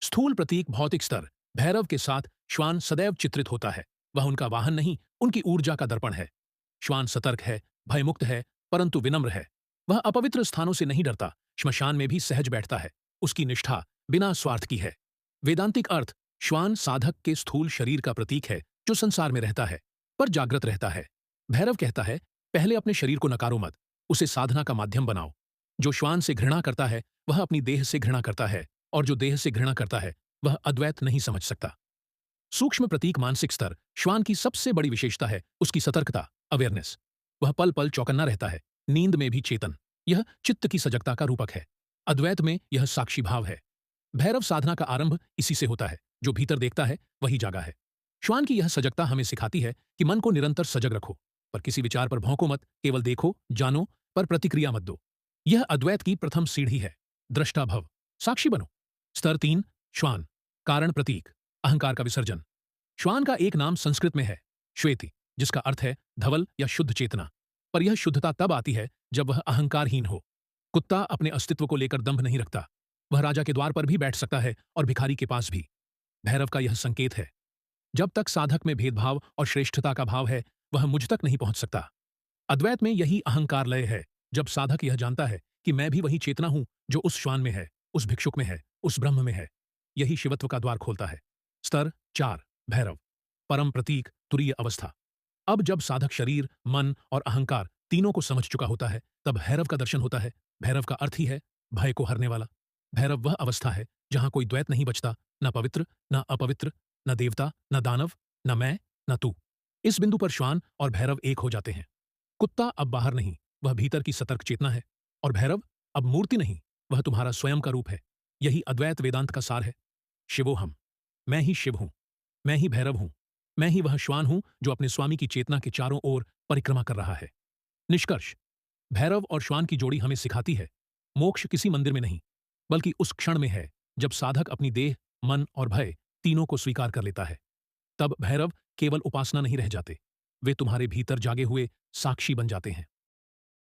स्थूल प्रतीक भौतिक स्तर भैरव के साथ श्वान सदैव चित्रित होता है। वह उनका वाहन नहीं, उनकी ऊर्जा का दर्पण है। श्वान सतर्क है, भयमुक्त है, परंतु विनम्र है। वह अपवित्र स्थानों से नहीं डरता, श्मशान में भी सहज बैठता है। उसकी निष्ठा बिना स्वार्थ की है। वेदांतिक अर्थ, श्वान साधक के स्थूल शरीर का प्रतीक है जो संसार में रहता है पर जागृत रहता है। भैरव कहता है, पहले अपने शरीर को नकारो मत, उसे साधना का माध्यम बनाओ। जो श्वान से घृणा करता है वह अपनी देह से घृणा करता है, और जो देह से घृणा करता है वह अद्वैत नहीं समझ सकता। सूक्ष्म प्रतीक मानसिक स्तर श्वान की सबसे बड़ी विशेषता है उसकी सतर्कता, अवेयरनेस। वह पल पल चौकन्ना रहता है, नींद में भी चेतन। यह चित्त की सजगता का रूपक है। अद्वैत में यह साक्षी भाव है। भैरव साधना का आरंभ इसी से होता है। जो भीतर देखता है वही जागा है। श्वान की यह सजगता हमें सिखाती है कि मन को निरंतर सजग रखो, पर किसी विचार पर भौंको मत। केवल देखो, जानो, पर प्रतिक्रिया मत दो। यह अद्वैत की प्रथम सीढ़ी है। दृष्टा भव, साक्षी बनो। स्तर 3, श्वान कारण प्रतीक अहंकार का विसर्जन। श्वान का एक नाम संस्कृत में है, श्वेति, जिसका अर्थ है धवल या शुद्ध चेतना। पर यह शुद्धता तब आती है जब वह अहंकारहीन हो। कुत्ता अपने अस्तित्व को लेकर दंभ नहीं रखता। वह राजा के द्वार पर भी बैठ सकता है और भिखारी के पास भी। भैरव का यह संकेत है। जब तक साधक में भेदभाव और श्रेष्ठता का भाव है वह मुझ तक नहीं पहुंच सकता। अद्वैत में यही अहंकार लय है। जब साधक यह जानता है कि मैं भी वही चेतना हूं जो उस श्वान में है, उस भिक्षुक में है, उस ब्रह्म में है, यही शिवत्व का द्वार खोलता है। स्तर 4, भैरव परम प्रतीक तुरीय अवस्था। अब जब साधक शरीर, मन और अहंकार तीनों को समझ चुका होता है तब भैरव का दर्शन होता है। भैरव का अर्थ ही है भय को हरने वाला। भैरव वह अवस्था है जहां कोई द्वैत नहीं बचता, न पवित्र न अपवित्र, न देवता न दानव, न मैं न तू। इस बिंदु पर श्वान और भैरव एक हो जाते हैं। कुत्ता अब बाहर नहीं, वह भीतर की सतर्क चेतना है। और भैरव अब मूर्ति नहीं, वह तुम्हारा स्वयं का रूप है। यही अद्वैत वेदांत का सार है। शिवोहम, मैं ही शिव हूं, मैं ही भैरव हूं, मैं ही वह श्वान हूं जो अपने स्वामी की चेतना के चारों ओर परिक्रमा कर रहा है। निष्कर्ष, भैरव और श्वान की जोड़ी हमें सिखाती है, मोक्ष किसी मंदिर में नहीं, बल्कि उस क्षण में है जब साधक अपनी देह, मन और भय तीनों को स्वीकार कर लेता है। तब भैरव केवल उपासना नहीं रह जाते, वे तुम्हारे भीतर जागे हुए साक्षी बन जाते हैं।